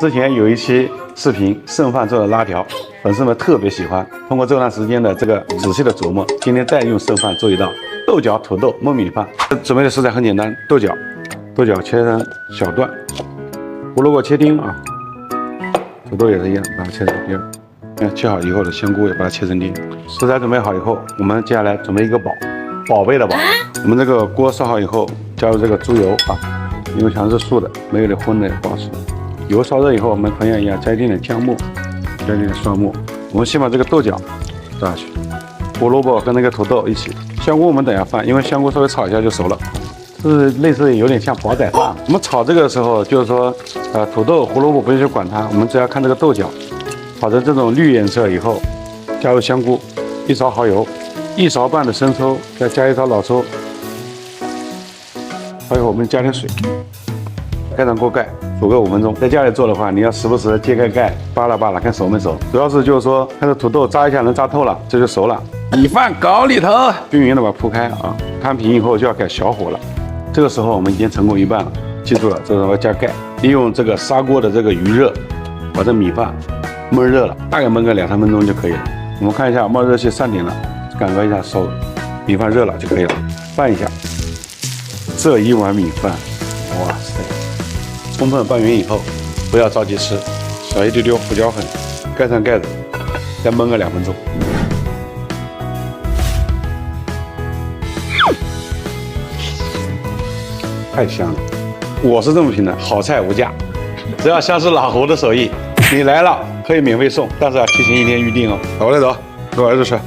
之前有一期视频剩饭做的拉条，粉丝们特别喜欢。通过这段时间的这个仔细的琢磨，今天再用剩饭做一道豆角土豆焖米饭。准备的食材很简单，豆角切成小段，胡萝卜切丁啊，土豆也是一样，把它切成丁。切好以后的香菇也把它切成丁。食材准备好以后，我们接下来准备一个宝贝的宝。我们这个锅烧好以后，加入这个猪油啊，因为全是素的，没有这荤的也不好吃。油烧热以后，我们同样一样加一点点姜末，加一点点蒜末。我们先把这个豆角倒下去，胡萝卜跟那个土豆一起。香菇我们等下放，因为香菇稍微炒一下就熟了。是类似有点像煲仔饭。我们炒这个时候，就是说，土豆、胡萝卜不用去管它，我们只要看这个豆角炒成这种绿颜色以后，加入香菇，1勺蚝油，1勺半的生抽，再加1勺老抽。还有我们加点水，盖上锅盖。煮个5分钟，在家里做的话，你要时不时的揭开盖，扒拉扒拉，看熟没熟。主要是就是说，看这土豆炸一下能炸透了，这就熟了。米饭搞里头，均匀的把它铺开啊，摊平以后就要改小火了。这个时候我们已经成功一半了，记住了，这时候要加盖，利用这个砂锅的这个余热，把这米饭焖热了，大概焖个2、3分钟就可以了。我们看一下冒热气上顶了，感觉一下熟，米饭热了就可以了，拌一下。这一碗米饭，哇塞！充分拌匀以后，不要着急吃，少一丢丢胡椒粉，盖上盖子，再焖个2分钟。太香了，我是这么评的，好菜无价，只要香是老胡的手艺，你来了可以免费送，但是要提前1天预定哦。走，我来走，给我儿子吃。